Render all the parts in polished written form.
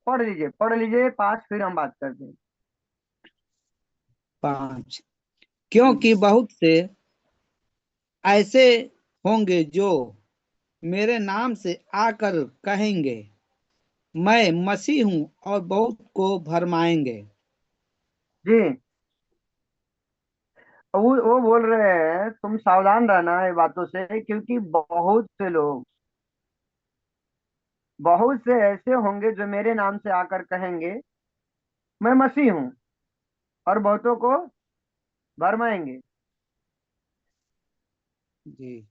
पढ़ लीजिए 5, फिर हम बात करते हैं। 5। हम्म, क्योंकि बहुत से ऐसे होंगे जो मेरे नाम से आकर कहेंगे, मैं मसीह हूँ, और बहुत को भरमाएंगे। जी। वो बोल रहे हैं तुम सावधान रहना ये बातों से, क्योंकि बहुत से ऐसे होंगे जो मेरे नाम से आकर कहेंगे मैं मसीह हूँ, और बहुतों को भरमाएंगे। जी।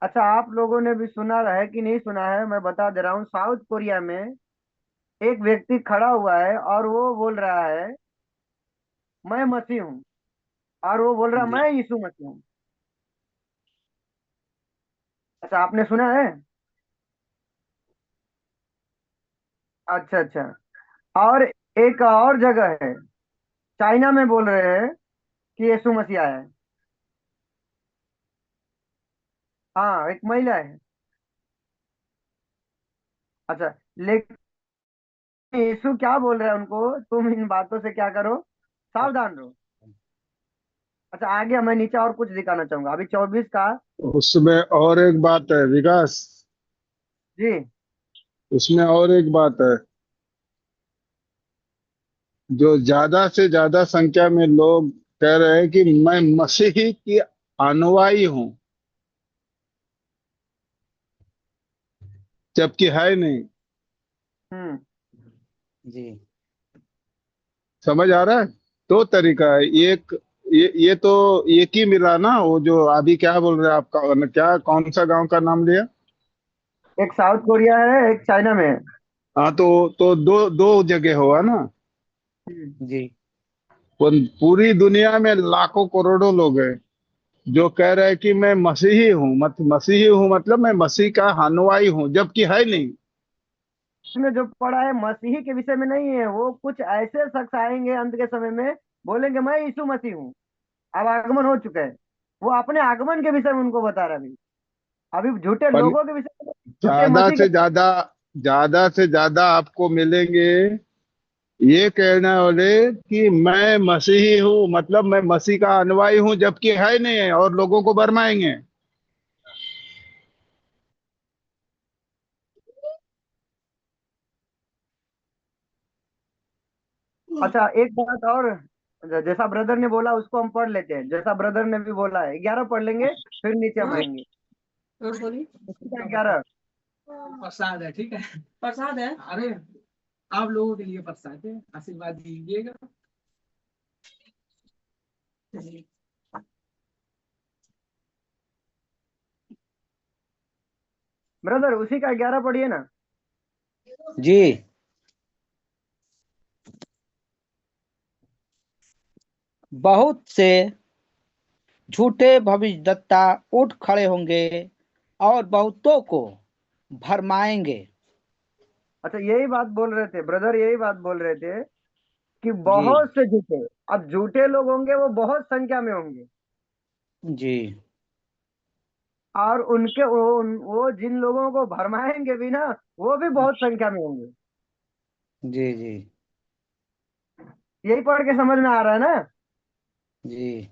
अच्छा, आप लोगों ने भी सुना है कि नहीं सुना है, मैं बता दे रहा हूँ। साउथ कोरिया में एक व्यक्ति खड़ा हुआ है और वो बोल रहा है मैं मसीह हूँ, और वो बोल रहा है जी। मैं यीशु मसीह हूँ। अच्छा, आपने सुना है? अच्छा अच्छा। और एक और जगह है, चाइना में बोल रहे हैं कि यीशु मसीह आया है। हाँ, एक महिला है। अच्छा, लेकिन यीशु क्या बोल रहा है उनको, तुम इन बातों से क्या करो, सावधान रहो। अच्छा, आगे मैं नीचे और कुछ दिखाना चाहूंगा, अभी 24 का। उसमें और एक बात है विकास। जी। उसमें और एक बात है, जो ज्यादा से ज्यादा संख्या में लोग कह रहे हैं कि मैं मसीही की अनुयायी हूँ, जबकि है नहीं। हम्म। जी। समझ आ रहा है? दो तरीका है। एक, ये तो एक ही मिला ना। वो जो अभी क्या बोल रहे हैं आपका, क्या कौन सा गांव का नाम लिया? एक साउथ कोरिया है, एक चाइना में है। हाँ, तो दो दो जगह हुआ ना। हम्म। जी। वो पूरी दुनिया में लाखों करोड़ों लोग हैं जो कह रहे हैं कि मैं मसीही हूँ, मसीही हूँ मतलब मैं मसीह का अनुयायी हूँ, जबकि है नहीं। इसमें जो पढ़ा है मसीही के विषय में नहीं है, वो कुछ ऐसे शख्स आएंगे अंत के समय में, बोलेंगे मैं यीशु मसीह हूँ। अब आगमन हो चुका है, वो अपने आगमन के विषय में उनको बता रहा है अभी। अभी झूठे पर लोगों के विषय में, झूठे ज्यादा मसीह से के। ज्यादा, ज्यादा से ज्यादा आपको मिलेंगे ये कहने वाले कि मैं मसीही हूँ मतलब मैं मसीह का अनुयायी हूँ, जबकि है नहीं है, और लोगों को भरमाएंगे। अच्छा, एक बात और, जैसा ब्रदर ने बोला उसको हम पढ़ लेते हैं, जैसा ब्रदर ने भी बोला है 11 पढ़ लेंगे, फिर नीचे हम आएंगे। और बोलिए। उसी का 11। प्रसाद है, ठीक है। प्रसाद है, अरे आप लोगों के लिए प्रसाद है, आशीर्वाद दीजिएगा। चलिए। ब्रदर उसी का 11 पढ़िए ना। जी। बहुत से झूठे भविष्यद्वक्ता उठ खड़े होंगे और बहुतों को भरमाएंगे। अच्छा, यही बात बोल रहे थे ब्रदर, यही बात बोल रहे थे कि जी। बहुत से झूठे, अब झूठे लोग होंगे वो बहुत संख्या में होंगे। जी। और उनके वो जिन लोगों को भरमाएंगे भी ना, वो भी बहुत संख्या में होंगे। जी। जी। यही पढ़ के समझ में आ रहा है ना? जी।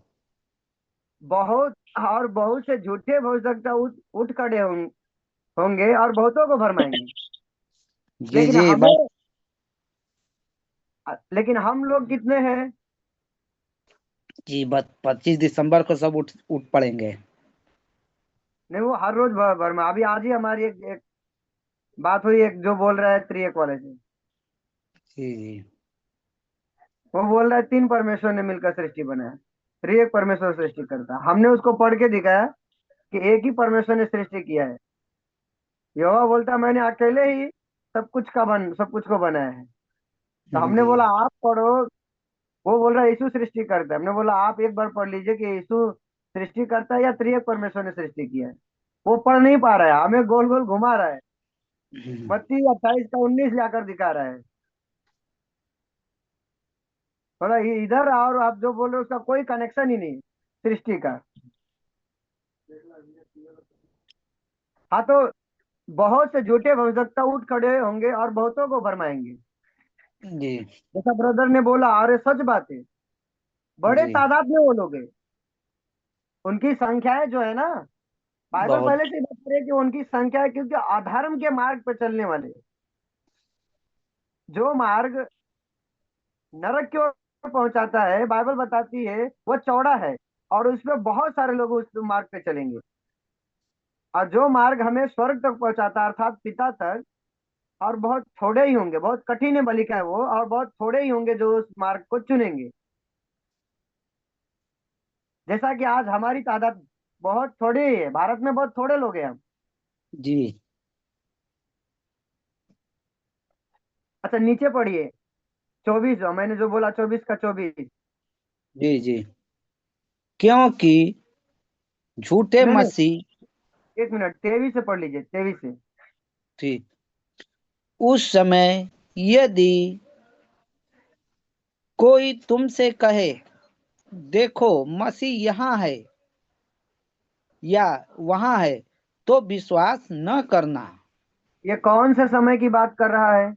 बहुत, और बहुत से झूठे भविष्यवक्ता उठ खड़े होंगे और बहुतों को भरमाएंगे। जी। लेकिन जी हमें, लेकिन हम लोग कितने हैं? जी, 25 दिसंबर को सब उठ उठ पड़ेंगे। नहीं, वो हर रोज भरमा। अभी आज ही हमारी एक बात हुई, एक जो बोल रहा है त्रिएक वाले से। जी। जी। वो बोल रहा है 3 परमेश्वर ने मिलकर सृष्टि बनाया, त्रिएक परमेश्वर सृष्टि करता है। हमने उसको पढ़ के दिखाया कि एक ही परमेश्वर ने सृष्टि किया है। यहोवा बोलता है मैंने अकेले ही सब कुछ को बनाया है। तो हमने जी। बोला आप पढ़ो। वो बोल रहा है यीशु सृष्टि करता है। हमने बोला आप एक बार पढ़ लीजिए कि यीशु सृष्टि करता है या त्रिएक परमेश्वर ने सृष्टि किया है। वो पढ़ नहीं पा रहा है, हमें गोल गोल घुमा रहा है। मत्ती 28 का 19 लाकर दिखा रहा है। थोड़ा इधर, और आप जो बोल रहे हो उसका कोई कनेक्शन ही नहीं सृष्टि का। हाँ, तो बहुत से झूठे भविष्यवक्ता उठ खड़े होंगे और बहुतों को भरमाएंगे। जी जैसा ब्रदर ने बोला, अरे सच बात है, बड़े जी। तादाद में वो लोग हैं। उनकी संख्याएं जो है ना, बाइबल बहुत। पहले से ही बता रही है कि उनकी संख्या है, क्योंकि अधर्म के मार्ग पर चलने वाले, जो मार्ग नरक की ओर पहुंचाता है, बाइबल बताती है वो चौड़ा है, और उसमें बहुत सारे लोग उस मार्ग पे चलेंगे। और जो मार्ग हमें स्वर्ग तक पहुंचाता है, अर्थात पिता तक, और बहुत थोड़े ही होंगे, बहुत कठिन है बलि का है वो, और बहुत थोड़े ही होंगे जो उस मार्ग को चुनेंगे। जैसा कि आज हमारी तादाद बहुत थोड़ी ही है, भारत में बहुत थोड़े लोग हैं हम। जी अच्छा, नीचे पढ़िए, 24, मैंने जो बोला 24 का 24। जी जी। क्योंकि झूठे नहीं नहीं, मसीह। 1 मिनट, 23 से पढ़ लीजिए, 23 से। ठीक। उस समय यदि कोई तुमसे कहे, देखो मसीह यहाँ है या वहाँ है, तो विश्वास न करना। ये कौन से समय की बात कर रहा है?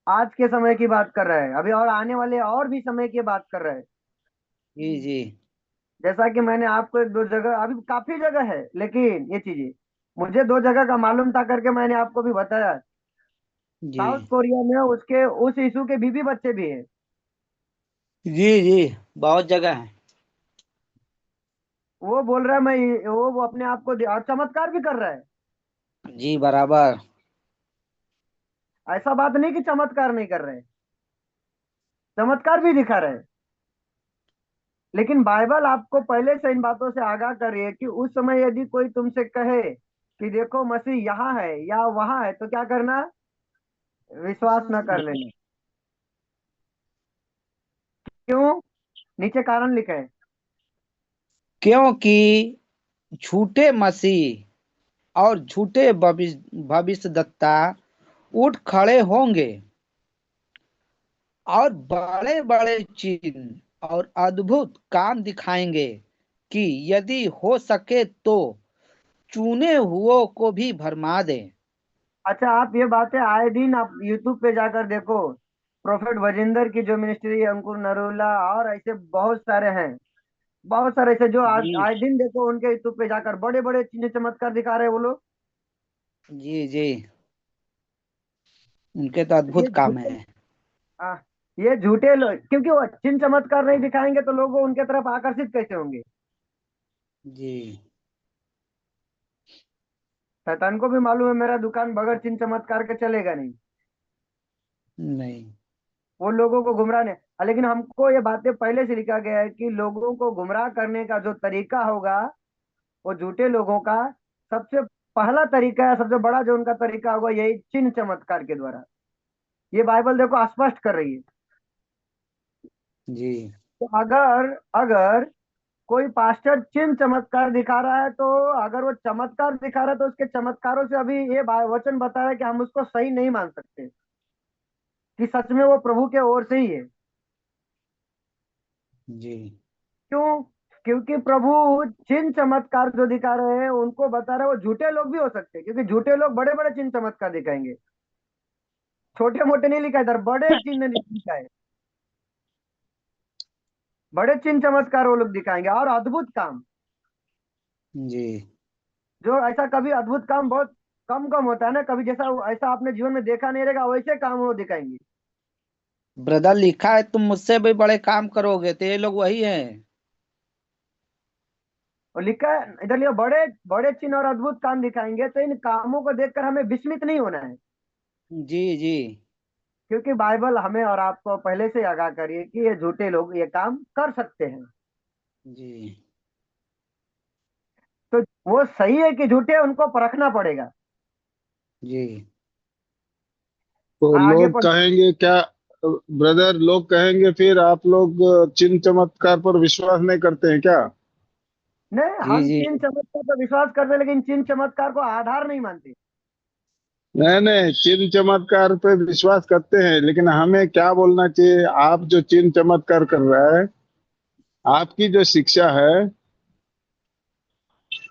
आज के समय की बात कर रहा है, अभी और आने वाले और भी समय की बात कर रहा है। जी जी जैसा कि मैंने आपको एक दो जगह, अभी काफी जगह है, लेकिन ये चीजें मुझे 2 जगह का मालूम था करके मैंने आपको भी बताया। जी साउथ कोरिया में उसके उस यीशु के बीवी बच्चे भी हैं। जी जी। बहुत जगह है। वो बोल रहा है मैं, वो अपने आप को और चमत्कार भी कर रहा है। जी बराबर। ऐसा बात नहीं कि चमत्कार नहीं कर रहे, चमत्कार भी दिखा रहे। लेकिन बाइबल आपको पहले से इन बातों से आगाह कर रही है कि उस समय यदि कोई तुमसे कहे कि देखो मसीह यहाँ है या वहां है, तो क्या करना? विश्वास न कर लेना। क्यों? नीचे कारण लिखा है। क्योंकि झूठे मसीह और झूठे भविष्यद्वक्ता उठ खड़े होंगे और बड़े बड़े चिन्ह और अद्भुत काम दिखाएंगे, कि यदि हो सके तो चुने हुओं को भी भरमा दें। अच्छा, आप ये बातें आए दिन आप यूट्यूब पे जाकर देखो, प्रोफेट वजिंदर की जो मिनिस्ट्री है, अंकुर नरूला, और ऐसे बहुत सारे हैं, बहुत सारे ऐसे जो आज जी आए दिन देखो उनके यूट्यूब पे जाकर बड़े बड़े चिन्ह चमत्कार दिखा रहे हैं वो लोग। जी जी। उनके तो ये अद्भुत काम झूठे है। आ, ये झूठे लोग, क्योंकि वो चिन्ह चमत्कार नहीं दिखाएंगे तो लोग उनके तरफ आकर्षित कैसे होंगे? जी। शैतान को भी मालूम है मेरा दुकान बगैर चिन्ह चमत्कार के चलेगा नहीं। नहीं। वो लोगों को गुमराह नहीं, लेकिन हमको ये बातें पहले से लिखा गया है कि लोगों को गुमराह करने का जो तरीका होगा, वो झूठे लोगों का सबसे पहला तरीका है, सबसे बड़ा जो उनका तरीका होगा, यही चिन्ह चमत्कार के द्वारा। ये बाइबल देखो स्पष्ट कर रही है। जी तो अगर अगर कोई पास्टर चिन्ह चमत्कार दिखा रहा है, तो अगर वो चमत्कार दिखा रहा है तो उसके चमत्कारों से अभी ये वचन बता रहा है कि हम उसको सही नहीं मान सकते कि सच में वो प्रभु के ओर से ही है। जी क्यों? क्योंकि प्रभु चिन्ह चमत्कार जो दिखा रहे हैं उनको बता रहे हैं, वो झूठे लोग भी हो सकते हैं, क्योंकि झूठे लोग बड़े बड़े चिन्ह चमत्कार दिखाएंगे। छोटे मोटे नहीं लिखा है इधर, बड़े चिन्ह लिखा है। बड़े चिन्ह चमत्कार वो लोग दिखाएंगे और अद्भुत काम। जी। जो ऐसा कभी अद्भुत काम बहुत कम कम होता है ना, कभी जैसा ऐसा आपने जीवन में देखा नहीं रहेगा, वैसे काम वो दिखाएंगे। ब्रदर लिखा है, तुम मुझसे भी बड़े काम करोगे, तो ये लोग वही हैं। और लिखा है इधर लिखा, बड़े बड़े चिन्ह और अद्भुत काम दिखाएंगे, तो इन कामों को देखकर हमें विस्मित नहीं होना है। जी जी क्योंकि बाइबल हमें और आपको पहले से आगाह करिए कि ये झूठे लोग ये काम कर सकते हैं। जी तो वो सही है कि झूठे, उनको परखना पड़ेगा। जी। तो आगे लोग पढ़। कहेंगे क्या, ब्रदर, लोग कहेंगे फिर आप लोग चिन्ह चमत्कार पर विश्वास नहीं करते हैं क्या? नहीं, जी हम जी। चिन्ह चमत्कार पर विश्वास करते हैं, लेकिन चिन्ह चमत्कार को आधार नहीं मानते। नहीं नहीं, चिन्ह चमत्कार पे विश्वास करते हैं, लेकिन हमें क्या बोलना चाहिए? आप जो चिन्ह चमत्कार कर रहा है, आपकी जो शिक्षा है,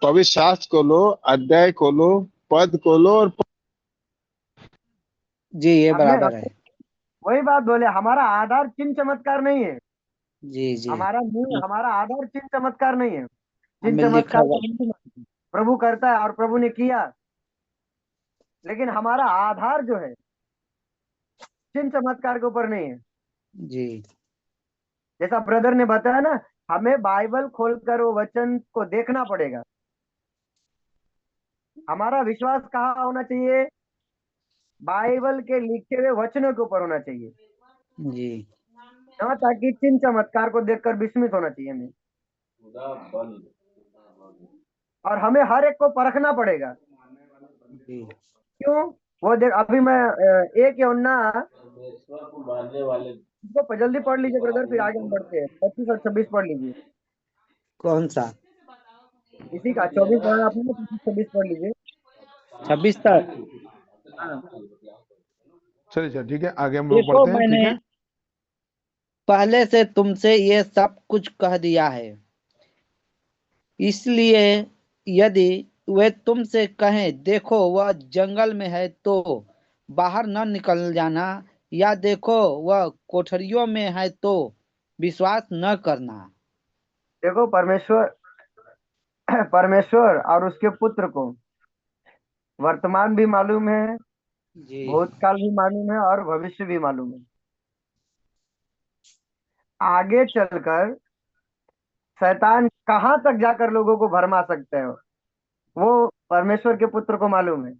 पवित्र शास्त्र खोलो, अध्याय खोलो, पद खोलो और जी ये हमने बराबर है। वही बात बोले, हमारा आधार चिन्ह चमत्कार नहीं है। जी जी। हमारा आधार चिन्ह चमत्कार नहीं है। चिन्ह हमें लिखा चमत्कार हुआ। तो हम भी मानते हैं। प्रभु करता है और प्रभु ने किया, लेकिन हमारा आधार जो है चिन्ह चमत्कार के ऊपर नहीं है। जी जैसा ब्रदर ने बताया ना, हमें बाइबल खोलकर वो वचन को देखना पड़ेगा। हमारा विश्वास कहाँ होना चाहिए? बाइबल के लिखे हुए वचनों के ऊपर होना चाहिए। जी हाँ, ताकि चिन्ह चमत्कार को देखकर विस्मित होना चाहिए हमें। और हमें हर एक को परखना पड़ेगा। जी। क्यों? वो देख, अभी मैं एक यूहन्ना इसको जल्दी पढ़ लीजिए ब्रदर, फिर आगे हम बढ़ते हैं। 25 और 26 पढ़ लीजिए। कौन सा? इसी का 24 पढ़ा आपने, 25 26 पढ़ लीजिए। 26 तक। हाँ। चलिए चलिए ठीक है, आगे हम लोग देखो बढ़ते हैं, ठीक मैंने है। पहले से तुमसे ये सब कुछ कह दिया है, इसलिए यदि वे तुमसे कहें देखो वह जंगल में है तो बाहर न निकल जाना, या देखो वह कोठरियों में है तो विश्वास न करना। देखो, परमेश्वर परमेश्वर और उसके पुत्र को वर्तमान भी मालूम है, जी भूतकाल भी मालूम है और भविष्य भी मालूम है। आगे चलकर शैतान कहाँ तक जाकर लोगों को भरमा सकते हो, वो परमेश्वर के पुत्र को मालूम है,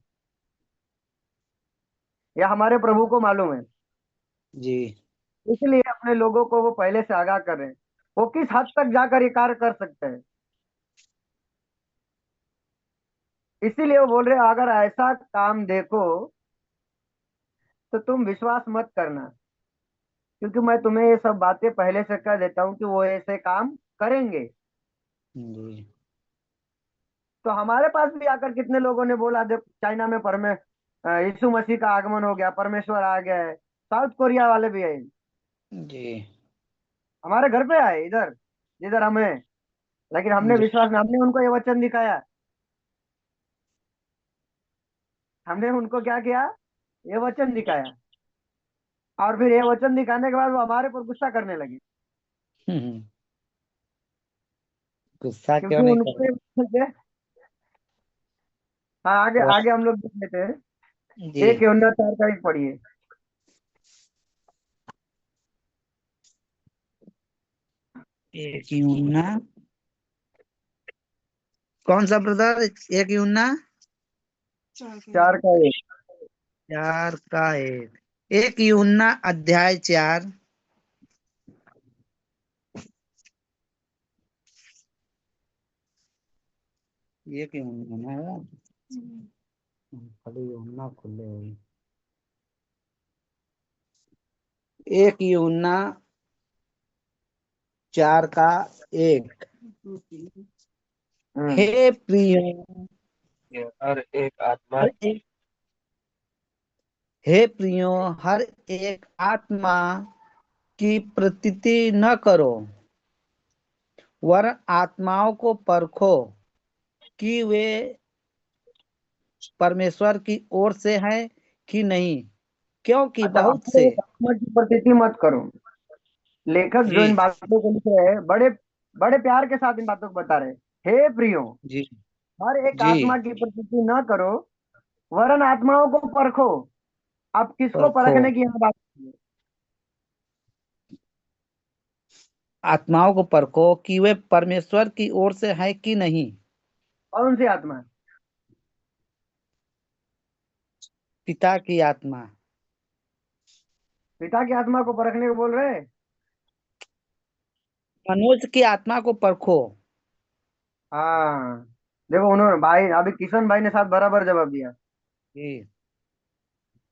या हमारे प्रभु को मालूम है। जी इसलिए अपने लोगों को वो पहले से आगाह कर रहे हैं, वो किस हद तक जाकर ये कार्य कर सकते हैं। इसीलिए वो बोल रहे हैं, अगर ऐसा काम देखो तो तुम विश्वास मत करना, क्योंकि मैं तुम्हें ये सब बातें पहले से कह देता हूँ कि वो ऐसे काम करेंगे। जी तो हमारे पास भी आकर कितने लोगों ने बोला, देखो चाइना में यीशु मसीह का आगमन हो गया, परमेश्वर आ गया है। साउथ कोरिया वाले भी आए, जी हमारे घर पे आए, इधर जिधर हम हैं। लेकिन हमने जी। विश्वास नहीं, हमने उनको ये वचन दिखाया। हमने उनको क्या किया? ये वचन दिखाया। और फिर ये वचन दिखाने के बाद वो हमारे पर गुस्सा करने लगे, हम्म, गुस्सा क्यों क्योंकि नहीं कर उनको हाँ, आगे रहा? आगे हम लोग देख लेते हैं। जी। एक यूहन्ना 4 का 1 पढ़िए। एक यूना, कौन सा ब्रदर? एक यूना 4 का 1। 4 का 1। एक यूना अध्याय 4। एक यूना है, खाली यूना खुले हुई। एक यूना 4 का 1। हम्म। हे प्रियो, हर एक आत्मा हर एक हे प्रियो, हर एक आत्मा की प्रतीति न करो, वरन आत्माओं को परखो कि वे परमेश्वर की ओर से हैं कि नहीं, क्योंकि अच्छा, बहुत अपने से। एक आत्मा की प्रतीति मत करो। लेखक जो इन जी बातों को लिख रहे हैं, बड़े बड़े प्यार के साथ इन बातों को बता रहे हैं। हे प्रियो, जी हर एक जी। आत्मा की प्रतीति न करो, वरन आत्माओं को परखो। अब किसको परखो, परखने की यहाँ बात है? आत्माओं को परखो कि वे परमेश्वर की ओर से हैं कि नहीं। कौन सी आत्मा? पिता की आत्मा। पिता की आत्मा को परखने को बोल रहे हैं। मनुष्य की आत्मा को परखो। हाँ, देखो उन्होंने भाई, अभी किशन भाई ने साथ बराबर जवाब दिया। जी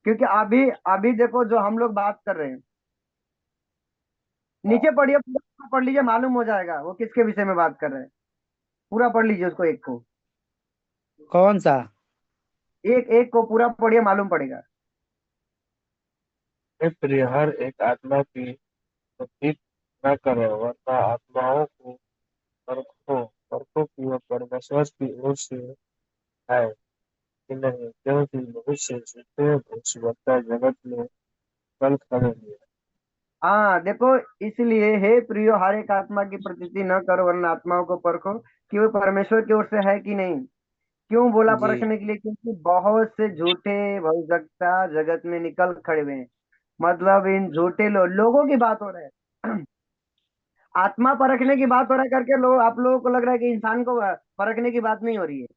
क्योंकि अभी अभी देखो, जो हम लोग बात कर रहे हैं, नीचे पढ़िए, पूरा पढ़ लीजिए, मालूम हो जाएगा वो किसके विषय में बात कर रहे हैं। पूरा पढ़ लीजिए उसको, एक को, कौन सा? एक एक को पूरा पढ़िए, मालूम पड़ेगा। हे प्रिय, हर एक आत्मा की प्रतीत न करो, वरना आत्माओं को परखो परखो कि वह परमेश्वर की ओर से है कि नहीं, क्योंकि बहुत से झूठे भविष्यवक्ता जगत में कल खड़े हुए। हाँ देखो, इसलिए हे प्रियो, हर एक आत्मा की प्रतीति न करो, वरना आत्माओं को परखो कि वो परमेश्वर की ओर से है कि नहीं। क्यों बोला जी परखने के लिए? क्योंकि बहुत से झूठे भविष्यवक्ता जगत में निकल खड़े हुए हैं। मतलब इन झूठे लोगों की बात हो रहा है। आत्मा परखने की बात हो रहा है करके लोग, आप लोगों को लग रहा है कि इंसान को परखने की बात नहीं हो रही है।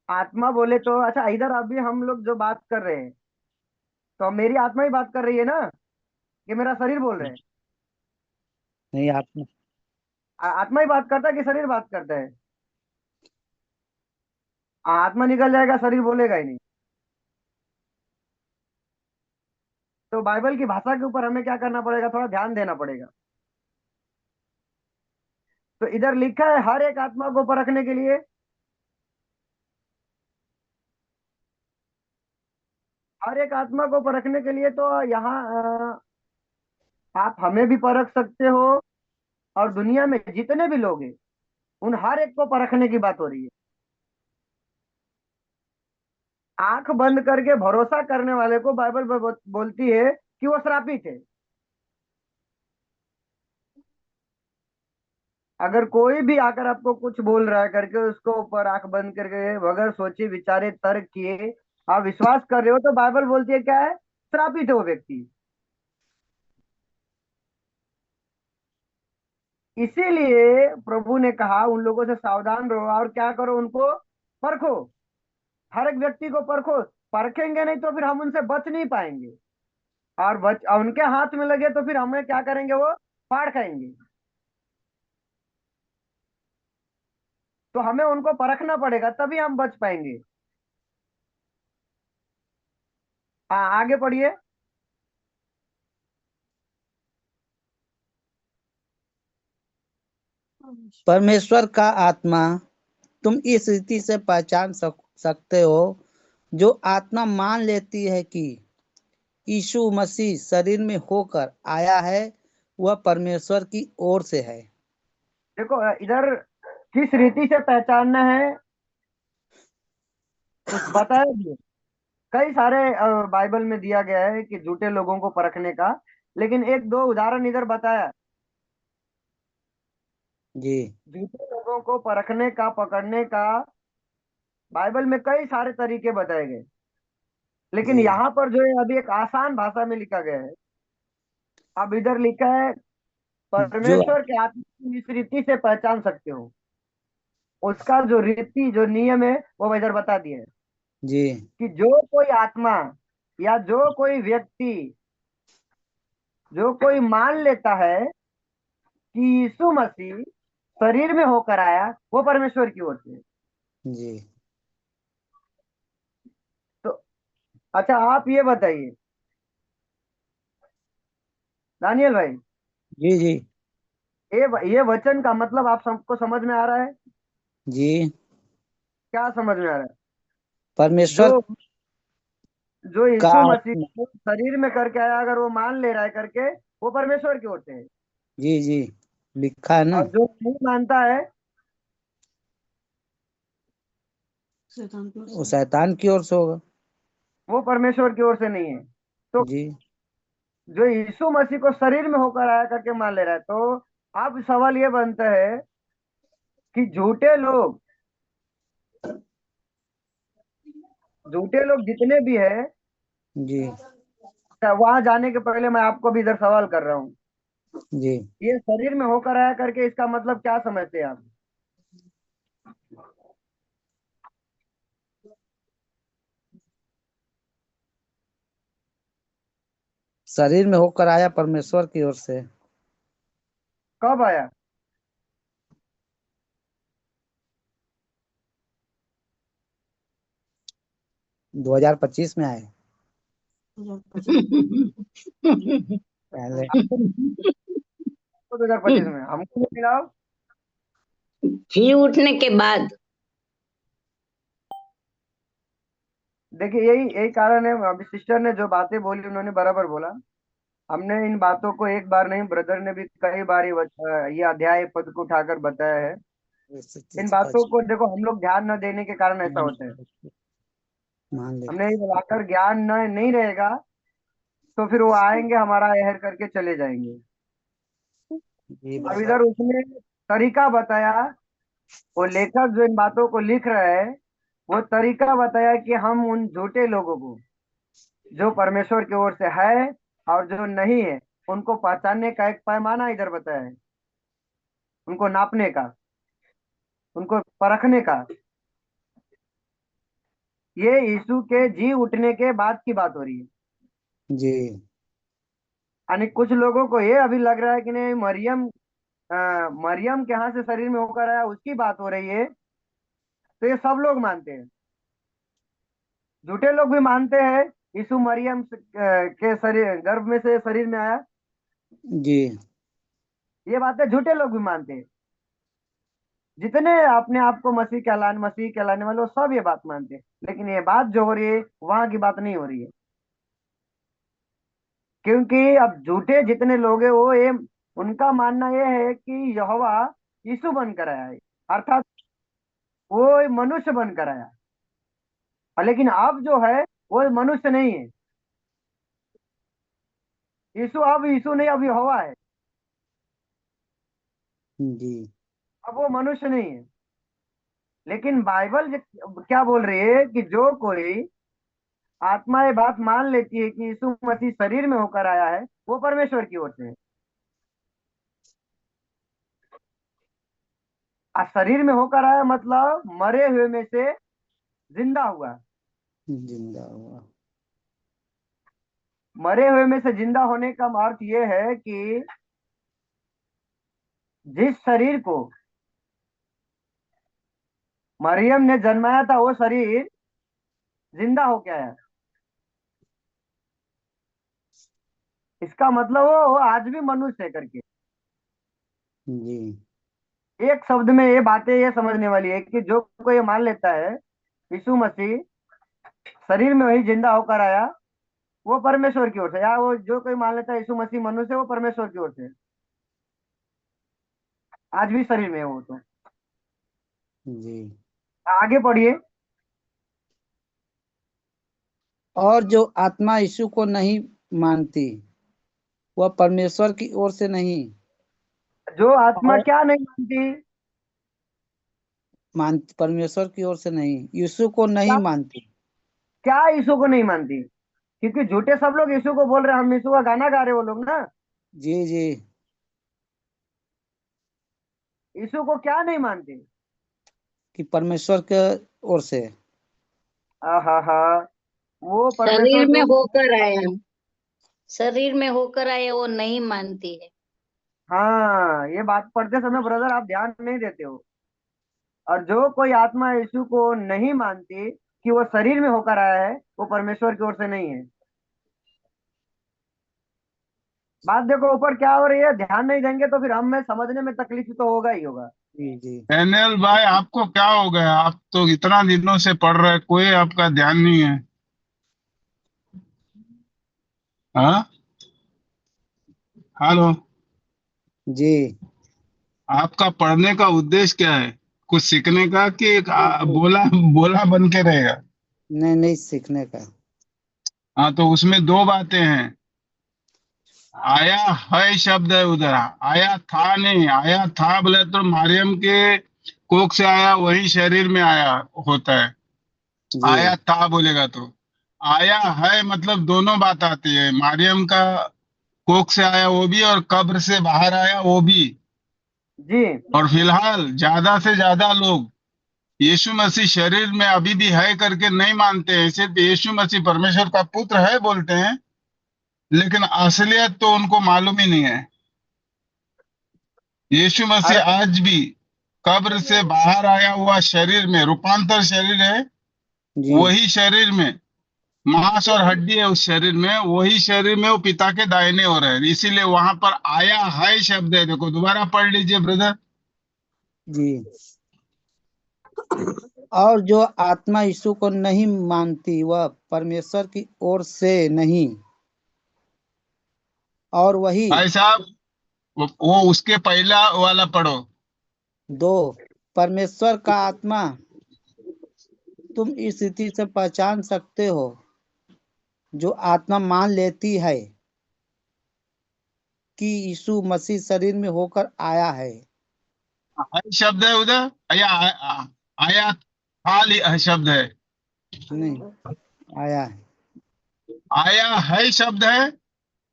आत्मा बोले तो अच्छा, इधर अभी हम लोग जो बात कर रहे हैं, तो मेरी आत्मा ही बात कर रही है ना, कि मेरा शरीर बोल रहे हैं? नहीं, आत्मा। आत्मा ही बात करता है कि शरीर बात करता है? आत्मा निकल जाएगा, शरीर बोलेगा ही नहीं। तो बाइबल की भाषा के ऊपर हमें क्या करना पड़ेगा? थोड़ा ध्यान देना पड़ेगा। तो इधर लिखा है हर एक आत्मा को परखने के लिए। हर एक आत्मा को परखने के लिए तो यहाँ आप हमें भी परख सकते हो, और दुनिया में जितने भी लोग हैं उन हर एक को परखने की बात हो रही है। आंख बंद करके भरोसा करने वाले को बाइबल बोलती है कि वो श्रापित है। अगर कोई भी आकर आपको कुछ बोल रहा है करके उसको ऊपर आंख बंद करके बगैर सोचे विचारे तर्क किए आप विश्वास कर रहे हो, तो बाइबल बोलती है क्या है? श्रापित है वो व्यक्ति। इसीलिए प्रभु ने कहा उन लोगों से सावधान रहो, और क्या करो? उनको परखो। हर एक व्यक्ति को परखो। परखेंगे नहीं तो फिर हम उनसे बच नहीं पाएंगे, और उनके हाथ में लगे तो फिर हमें क्या करेंगे? वो फाड़ खाएंगे। तो हमें उनको परखना पड़ेगा, तभी हम बच पाएंगे। आगे पढ़िए। परमेश्वर का आत्मा तुम इस रीति से पहचान सकते हो, जो आत्मा मान लेती है कि यीशु मसीह शरीर में होकर आया है, वह परमेश्वर की ओर से है। देखो इधर किस रीति से पहचानना है उस बताया भी है। कई सारे बाइबल में दिया गया है कि झूठे लोगों को परखने का, लेकिन एक दो उदाहरण इधर बताया। जी झूठे लोगों को परखने का, पकड़ने का बाइबल में कई सारे तरीके बताए गए, लेकिन जी यहाँ पर जो है अभी एक आसान भाषा में लिखा गया है। अब इधर लिखा है जो परमेश्वर के आत्मा की इस रीति से पहचान सकते हो। उसका जो रीति, जो नियम है, वो इधर बता दिया है जी कि जो कोई आत्मा या जो कोई व्यक्ति, जो कोई मान लेता है कि यीशु मसीह शरीर में होकर आया, वो परमेश्वर की ओर से है। जी तो अच्छा, आप ये बताइए दानियल भाई, जी जी ये वचन का मतलब आप सबको समझ में आ रहा है? जी क्या समझ में आ रहा है? जो परमेश्वर जो का यीशु मसीह आत्मा। को शरीर में करके आया, अगर वो मान ले रहा है करके, वो परमेश्वर की ओर से है। जी जी लिखा है ना। और जो नहीं मानता है, वो शैतान की ओर से होगा। वो परमेश्वर की ओर से नहीं है। तो जी जो यीशु मसीह को शरीर में होकर आया करके मान ले रहा है, तो अब सवाल ये बनता है कि झूठे लोग जितने भी हैं, जी वहां जाने के पहले मैं आपको भी इधर सवाल कर रहा हूँ। जी ये शरीर में होकर आया करके इसका मतलब क्या समझते हैं आप? शरीर में होकर आया परमेश्वर की ओर से। कब आया? 2025 में आए। पहले। आपको 2025 में हमको नहीं मिला। जी उठने के बाद। देखिए, यही यही कारण है। अभी सिस्टर ने जो बातें बोली उन्होंने बराबर बोला। हमने इन बातों को एक बार नहीं, ब्रदर ने भी कई बार ये अध्याय पद को उठाकर बताया है। इन बातों को देखो, हम लोग ध्यान न देने के कारण ऐसा होता है। मान ले हमने बुलाकर ज्ञान न नहीं रहेगा तो फिर वो आएंगे, हमारा अहर करके चले जाएंगे। ये अब इधर उसने तरीका बताया, वो लेखक जो इन बातों को लिख रहा है वो तरीका बताया कि हम उन झूठे लोगों को जो परमेश्वर की ओर से है और जो नहीं है उनको पहचानने का एक पैमाना इधर बताया है, उनको नापने का, उनको परखने का। ये यीशु के जी उठने के बाद की बात हो रही है। जी यानी कुछ लोगों को ये अभी लग रहा है कि नहीं, मरियम के यहाँ से शरीर में होकर आया उसकी बात हो रही है, तो ये सब लोग मानते हैं। झूठे लोग भी मानते हैं यीशु के शरीर गर्भ में से शरीर में आया, जी ये बातें झूठे लोग भी मानते हैं। जितने अपने आप को मसीह कहलाने वाले वो सब ये बात मानते हैं, लेकिन ये बात जो हो रही है वहां की बात नहीं हो रही है। क्योंकि अब झूठे जितने लोग हैं वो ये उनका मानना ये है कि यहोवा यीशु बनकर आया है, अर्थात वो मनुष्य बनकर आया, लेकिन अब जो है वो मनुष्य नहीं है। अब यीशु नहीं, अब यहोवा है। जी अब वो मनुष्य नहीं है। लेकिन बाइबल क्या बोल रही है कि जो कोई आत्मा ये बात मान लेती है कि यीशु मसीह शरीर में होकर आया है वो परमेश्वर की ओर से है। शरीर में होकर आया मतलब मरे हुए में से जिंदा हुआ। जिंदा हुआ। मरे हुए में से जिंदा होने का अर्थ ये है कि जिस शरीर को मरियम ने जन्माया था वो शरीर जिंदा हो गया है। इसका मतलब वो आज भी मनुष्य है करके। जी एक शब्द में ये बातें ये समझने वाली है कि जो कोई मान लेता है यीशु मसीह शरीर में वही जिंदा होकर आया वो परमेश्वर की ओर से, या वो जो कोई मान लेता है यीशु मसीह मनुष्य वो परमेश्वर की ओर से आज भी शरीर में है वो। तो जी आगे पढ़िए। और जो आत्मा यीशु को नहीं मानती वह परमेश्वर की ओर से नहीं जो आत्मा और क्या नहीं मानती, परमेश्वर की ओर से नहीं, यीशु को नहीं क्या मानती। क्या यीशु को नहीं मानती? क्योंकि झूठे सब लोग यीशु को बोल रहे हैं, हम यीशु का गाना गा रहे वो लोग ना। जी जी यीशु को क्या नहीं मानते? कि परमेश्वर के ओर से। हा हा, वो शरीर परमेश्वर में को, होकर आया, शरीर में होकर आया वो नहीं मानती है। हाँ ये बात पढ़ते समय ब्रदर आप ध्यान नहीं देते हो। और जो कोई आत्मा यीशु को नहीं मानती कि वो शरीर में होकर आया है वो परमेश्वर की ओर से नहीं है। बात देखो ऊपर क्या हो रही है, ध्यान नहीं देंगे तो फिर हमें समझने में तकलीफ तो होगा ही होगा। जी जी एनएल भाई, आपको क्या हो गया? आप तो इतना दिनों से पढ़ रहे, कोई आपका ध्यान नहीं है। हाँ, हेलो। जी आपका पढ़ने का उद्देश्य क्या है? कुछ सीखने का कि एक बोला बोला बन के रहेगा? नहीं नहीं, सीखने का। हाँ, तो उसमें दो बातें हैं। आया है शब्द है उधर, आया था नहीं। आया था बोले तो मरियम के कोख से आया, वही शरीर में आया होता है। जी आया था बोलेगा तो आया है मतलब दोनों बात आती है। मरियम का कोख से आया वो भी, और कब्र से बाहर आया वो भी। जी और फिलहाल ज्यादा से ज्यादा लोग यीशु मसीह शरीर में अभी भी है करके नहीं मानते हैं। सिर्फ यीशु मसीह परमेश्वर का पुत्र है बोलते हैं, लेकिन असलियत तो उनको मालूम ही नहीं है। यीशु अरे मसीह आज भी कब्र से बाहर आया हुआ शरीर में, रूपांतर शरीर है, जी वही शरीर में मांस और हड्डी है, उस शरीर में, वही शरीर में वो पिता के दाहिने ओर है। इसीलिए वहां पर आया है शब्द है। देखो दोबारा पढ़ लीजिए ब्रदर। जी। और जो आत्मा यीशु को नहीं मानती वह परमेश्वर की ओर से नहीं, और वही भाई साहब, वो उसके पहला वाला पढ़ो। दो परमेश्वर का आत्मा तुम इस स्थिति से पहचान सकते हो जो आत्मा मान लेती है कि यीशु मसीह शरीर में होकर आया है। है शब्द है उधर, या आया था शब्द है? नहीं, आया है। आया है शब्द है।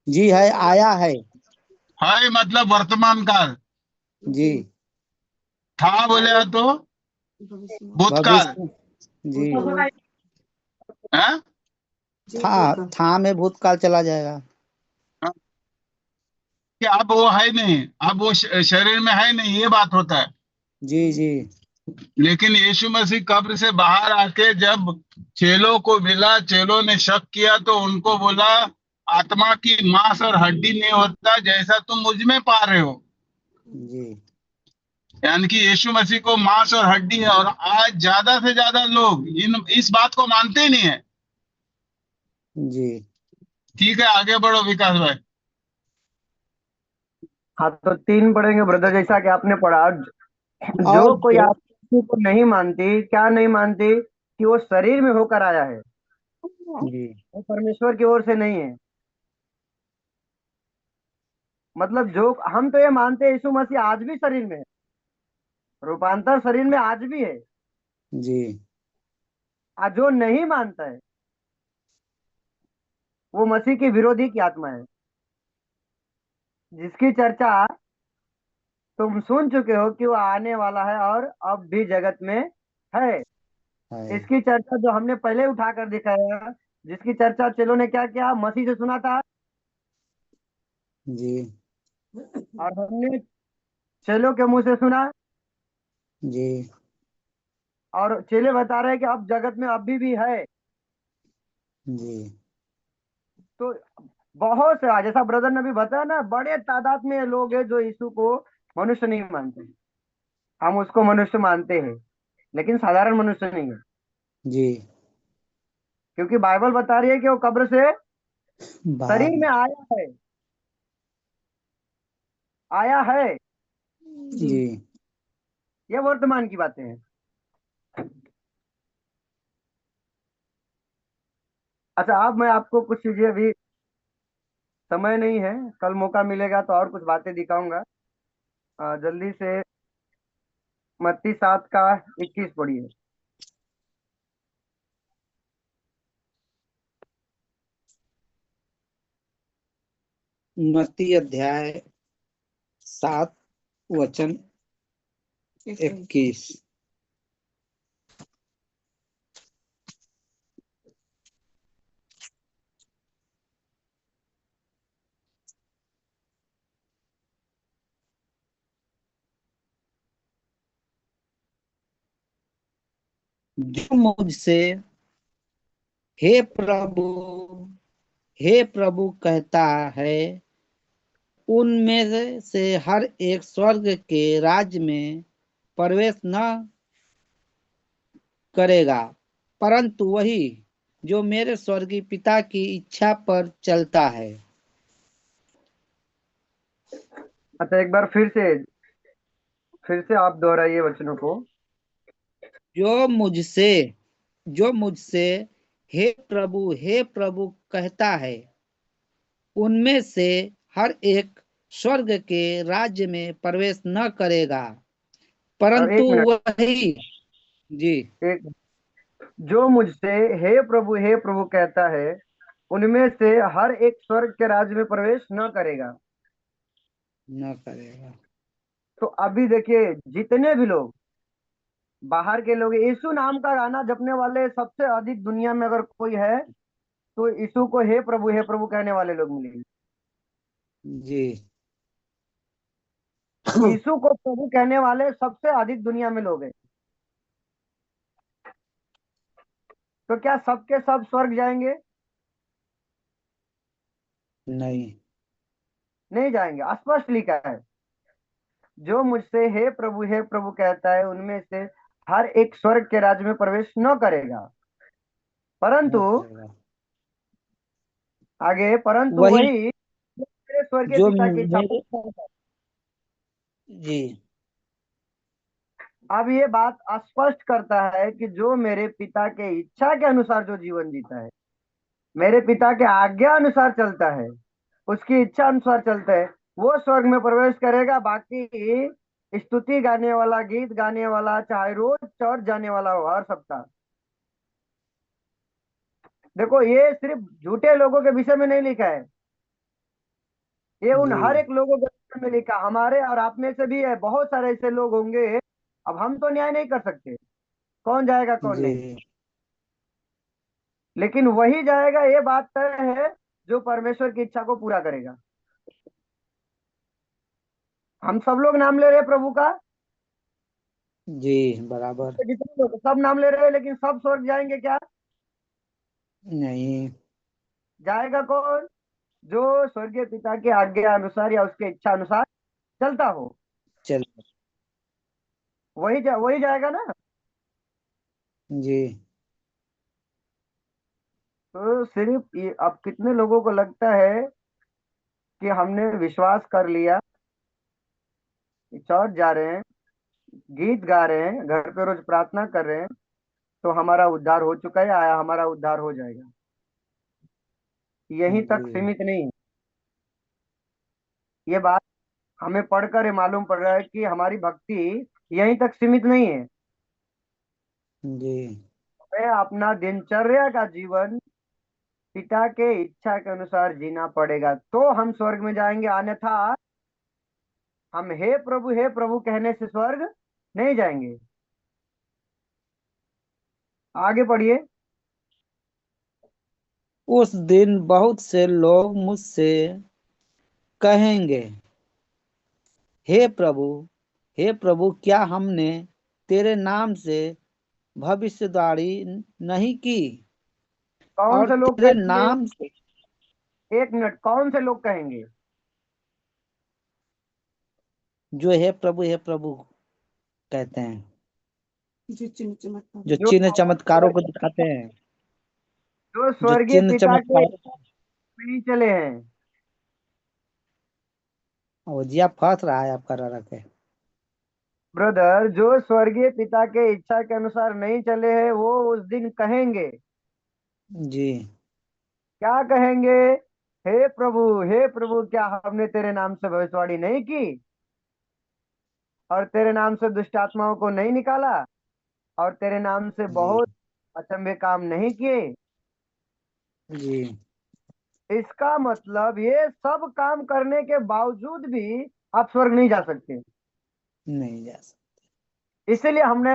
जी है, आया है। है मतलब वर्तमान काल। जी, था बोले तो भूतकाल भविष्य। जी, है। था में भूतकाल चला जाएगा। कि अब वो है नहीं, अब वो शरीर में है नहीं, ये बात होता है। जी जी लेकिन यीशु मसीह कब्र से बाहर आके जब चेलों को मिला, चेलों ने शक किया तो उनको बोला, आत्मा की मांस और हड्डी नहीं होता जैसा तुम मुझ में पा रहे हो। जी यानी कि यीशु मसीह को मांस और हड्डी है। और आज ज्यादा से ज्यादा लोग इस बात को मानते ही नहीं है। जी। ठीक है, आगे बढ़ो विकास भाई। हाँ, तो 3 पढ़ेंगे ब्रदर, जैसा कि आपने पढ़ा। और जो कोई जो आत्मा को नहीं मानती, क्या नहीं मानती? कि वो शरीर में होकर आया है, जी वो परमेश्वर की ओर से नहीं है। मतलब जो हम तो ये मानते हैं यीशु मसीह आज भी शरीर में है, रूपांतर शरीर में आज भी है। जी आज जो नहीं मानता है वो मसीह की विरोधी की आत्मा है, जिसकी चर्चा तुम सुन चुके हो कि वो आने वाला है और अब भी जगत में है। है। इसकी चर्चा जो हमने पहले उठाकर दिखाया, जिसकी चर्चा चेलों ने क्या किया, मसीह से सुना था। जी और हमने चेलों के मुंह से सुना, जी और चेले बता रहे हैं कि अब जगत में अभी भी है। जी तो बहुत से, जैसा ब्रदर ने भी बताया ना, बड़े तादाद में लोग हैं जो यीशु को मनुष्य नहीं मानते। हम उसको मनुष्य मानते हैं, लेकिन साधारण मनुष्य नहीं है। जी क्योंकि बाइबल बता रही है कि वो कब्र से शरीर बाहर। में आया है, आया है। जी ये वर्तमान की बातें हैं। अच्छा, अब मैं आपको कुछ चीजें, अभी समय नहीं है, कल मौका मिलेगा तो और कुछ बातें दिखाऊंगा। जल्दी से मत्ती 7 का 21 पढ़िए। मत्ती अध्याय 7 वचन 21। जो मुझसे हे प्रभु कहता है, उनमें से हर एक स्वर्ग के राज्य में प्रवेश न करेगा, परंतु वही जो मेरे स्वर्गीय पिता की इच्छा पर चलता है। अच्छा, एक बार फिर से आप दोहराइए वचनों को। जो मुझसे जो मुझसे हे प्रभु कहता है, उनमें से हर एक स्वर्ग के राज्य में प्रवेश न करेगा, और परंतु एक मिनट, वही। जी। एक, जो मुझसे हे प्रभु कहता है, उनमें से हर एक स्वर्ग के राज्य में प्रवेश न करेगा। न करेगा। तो अभी देखिए, जितने भी लोग बाहर के लोग, यीशु नाम का गाना जपने वाले सबसे अधिक दुनिया में अगर कोई है तो यीशु को हे प्रभु कहने वाले लोग मिलेंगे। जी यीशु को प्रभु कहने वाले सबसे अधिक दुनिया में लोग हैं। तो क्या सबके सब स्वर्ग जाएंगे? नहीं। नहीं जाएंगे, स्पष्ट लिखा है। जो मुझसे हे प्रभु कहता है, उनमें से हर एक स्वर्ग के राज्य में प्रवेश न करेगा, परंतु न करेगा। आगे, परंतु वही वही जो मेरे स्वर्गीय जो पिता की इच्छा मेरे। पर चलता है। जी अब ये बात स्पष्ट करता है कि जो मेरे पिता के इच्छा के अनुसार जो जीवन जीता है, मेरे पिता के आज्ञा अनुसार चलता है, उसकी इच्छा अनुसार चलता है, वो स्वर्ग में प्रवेश करेगा। बाकी स्तुति गाने वाला, गीत गाने वाला, चाहे रोज चर्च जाने वाला हो हर सप्ताह, देखो ये सिर्फ झूठे लोगों के विषय में नहीं लिखा है, ये उन जी हर एक लोगों के विषय में लिखा, हमारे और आप में से भी है, बहुत सारे ऐसे लोग होंगे। अब हम तो न्याय नहीं कर सकते कौन जाएगा कौन जी नहीं, लेकिन वही जाएगा, ये बात तय है जो परमेश्वर की इच्छा को पूरा करेगा। हम सब लोग नाम ले रहे हैं प्रभु का, जी बराबर। जितने लोग सब नाम ले रहे हैं, लेकिन सब स्वर्ग जाएंगे क्या? नहीं। जाएगा कौन? जो स्वर्गीय पिता की आज्ञा अनुसार या उसके इच्छा अनुसार चलता हो, चल। वही जाएगा ना। जी तो सिर्फ अब कितने लोगों को लगता है कि हमने विश्वास कर लिया, चर्च जा रहे हैं, गीत गा रहे हैं, घर पे रोज प्रार्थना कर रहे हैं, तो हमारा उद्धार हो चुका है, आया हमारा उद्धार हो जाएगा। यहीं तक जी सीमित नहीं है ये बात, हमें पढ़कर ये मालूम पड़ रहा है कि हमारी भक्ति यहीं तक सीमित नहीं है। जी हमें अपना दिनचर्या का जीवन पिता के इच्छा के अनुसार जीना पड़ेगा, तो हम स्वर्ग में जाएंगे। अन्यथा हम हे प्रभु कहने से स्वर्ग नहीं जाएंगे। आगे पढ़िए। उस दिन बहुत से लोग मुझसे कहेंगे, हे प्रभु, क्या हमने तेरे नाम से भविष्यवाणी नहीं की, कौन और से लोग तेरे कहेंगे? नाम से। एक मिनट, कौन से लोग कहेंगे? जो हे प्रभु कहते हैं, जो चिन्ह चमत्कार जो जो चिन्ह चमत्कारों को दिखाते हैं, जो जो स्वर्गीय चिन्ह पिता के चमत्कार। नहीं चले हैं। वो जिया फंस रहा है आपका रख है। ब्रदर, जो स्वर्गीय पिता के इच्छा के अनुसार नहीं चले हैं, वो उस दिन कहेंगे, जी क्या कहेंगे? हे प्रभु, क्या हमने तेरे नाम से भविष्यवाणी नहीं की, और तेरे नाम से दुष्ट आत्माओं को नहीं निकाला, और तेरे नाम से जी बहुत अचंभे काम नहीं किए? जी इसका मतलब ये सब काम करने के बावजूद भी आप स्वर्ग नहीं जा सकते। नहीं जा सकते। इसीलिए हमने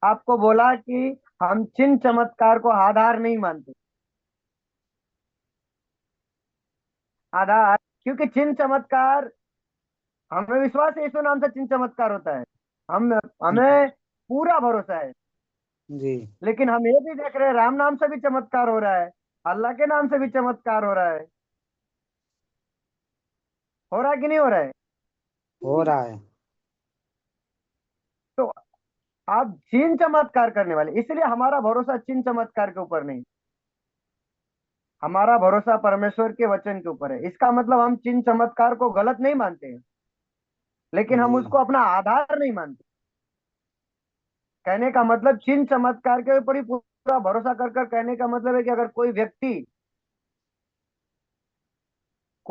आपको बोला कि हम चिन्ह चमत्कार को आधार नहीं मानते। आधार, क्योंकि चिन्ह चमत्कार, हमें विश्वास है यीशु नाम से चिन्ह चमत्कार होता है, हम हमें पूरा भरोसा है। जी लेकिन हम ये भी देख रहे हैं राम नाम से भी चमत्कार हो रहा है, अल्लाह के नाम से भी चमत्कार हो रहा है। हो रहा है कि नहीं हो रहा है? हो रहा है। तो आप चिन्ह चमत्कार करने वाले, इसलिए हमारा भरोसा चिन्ह चमत्कार के ऊपर नहीं, हमारा भरोसा परमेश्वर के वचन के ऊपर है। इसका मतलब हम चिन्ह चमत्कार को गलत नहीं मानते हैं, लेकिन हम जी उसको अपना आधार नहीं मानते। कहने का मतलब चिन्ह चमत्कार के ऊपर ही पूरा भरोसा कर कर कहने का मतलब है कि अगर कोई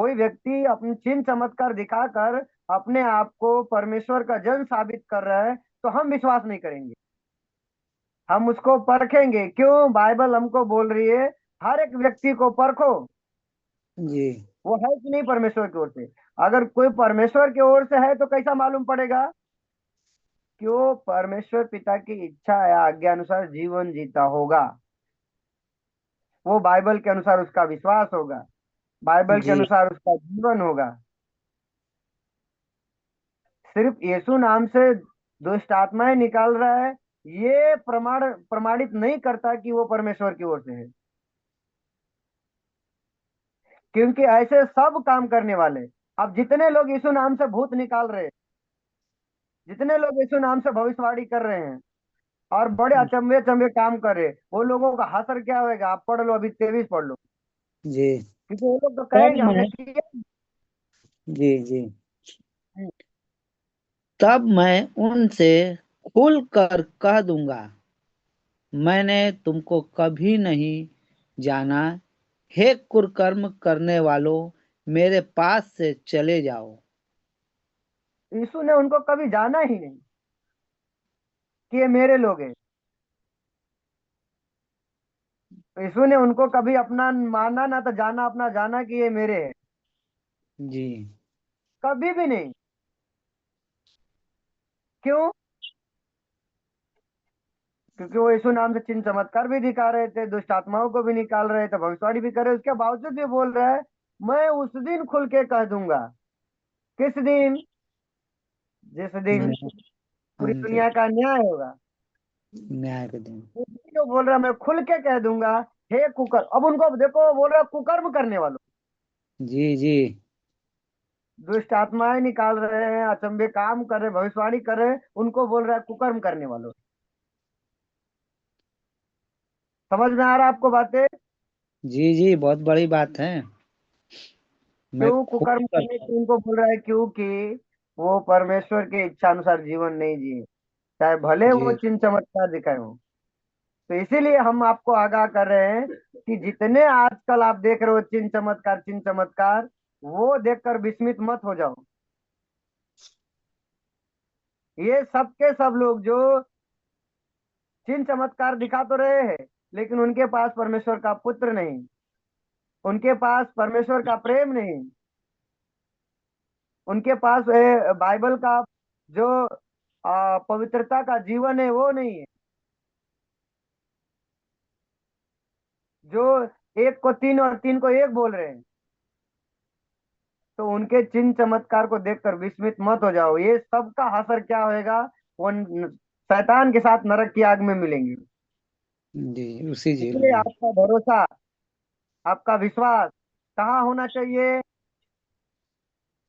व्यक्ति अपने चिन्ह चमत्कार दिखाकर अपने आप को परमेश्वर का जन साबित कर रहा है, तो हम विश्वास नहीं करेंगे, हम उसको परखेंगे। क्यों? बाइबल हमको बोल रही है हर एक व्यक्ति को परखो, जी वो है कि नहीं परमेश्वर की ओर से। अगर कोई परमेश्वर की ओर से है तो कैसा मालूम पड़ेगा कि वो परमेश्वर पिता की इच्छा या आज्ञा अनुसार जीवन जीता होगा, वो बाइबल के अनुसार उसका विश्वास होगा, बाइबल के जी अनुसार उसका जीवन होगा। सिर्फ यीशु नाम से दुष्ट आत्माएं निकाल रहा है, ये प्रमाणित नहीं करता कि वो परमेश्वर की ओर से है। क्योंकि ऐसे सब काम करने वाले, अब जितने लोग यीशु नाम से भूत निकाल रहे हैं, जितने लोग यीशु नाम से भविष्यवाणी कर रहे हैं और बड़े अचंभे अचंभे काम कर रहे हैं, वो लोगों का हश्र क्या होगा? आप पढ़ लो, अभी 23 पढ़ लो, जी क्योंकि वो लोग तो तब कहेंगे हमने मैं किया। जी जी तब मैं उनसे खुल कर कह दूंगा, मैंने तुमको कभी नहीं जाना। हे कुकर्म करने वालों, मेरे पास से चले जाओ। यीशु ने उनको कभी जाना ही नहीं कि ये मेरे लोग हैं। यीशु ने उनको कभी अपना माना ना तो जाना अपना जाना कि ये मेरे हैं, जी कभी भी नहीं। क्यों? क्योंकि वो यीशु नाम से चिन्ह चमत्कार भी दिखा रहे थे, दुष्ट आत्माओं को भी निकाल रहे थे, भविष्यवाणी भी कर रहे, उसके बावजूद भी बोल रहा है मैं उस दिन खुल के कह दूंगा। किस दिन? जिस दिन पूरी अंत दुनिया का न्याय होगा, न्याय के दिन। उस दिन जो बोल रहा है मैं खुल के कह दूंगा, हे कुकर। अब उनको देखो, वो बोल रहा है कुकर्म करने वालों, जी जी दुष्ट आत्माएं निकाल रहे हैं, अचंभे काम कर रहे, भविष्यवाणी कर रहे, उनको बोल रहा है कुकर्म करने वालों। समझ में आ रहा है आपको बातें? जी जी, बहुत बड़ी बात है। मैं क्यों खुद कुकर्म करने करता की उनको बोल रहा है? क्योंकि वो परमेश्वर के इच्छा अनुसार जीवन नहीं जिए, चाहे भले वो जी चिन्ह चमत्कार दिखाए हो। तो इसीलिए हम आपको आगाह कर रहे हैं कि जितने आजकल आप देख रहे हो चिन्ह चमत्कार चिन्ह चमत्कार, वो देखकर विस्मित मत हो जाओ। ये सब के सब लोग जो चिन्ह चमत्कार दिखा तो रहे हैं, लेकिन उनके पास परमेश्वर का पुत्र नहीं, उनके पास परमेश्वर का प्रेम नहीं, उनके पास बाइबल का जो पवित्रता का जीवन है वो नहीं है। जो एक को तीन और तीन को एक बोल रहे हैं, तो उनके चिन्ह चमत्कार को देखकर विस्मित मत हो जाओ। ये सबका हसर क्या होएगा? वो शैतान के साथ नरक की आग में मिलेंगे। जी, उसी जेल इसलिए में। आपका भरोसा, आपका विश्वास कहाँ होना चाहिए?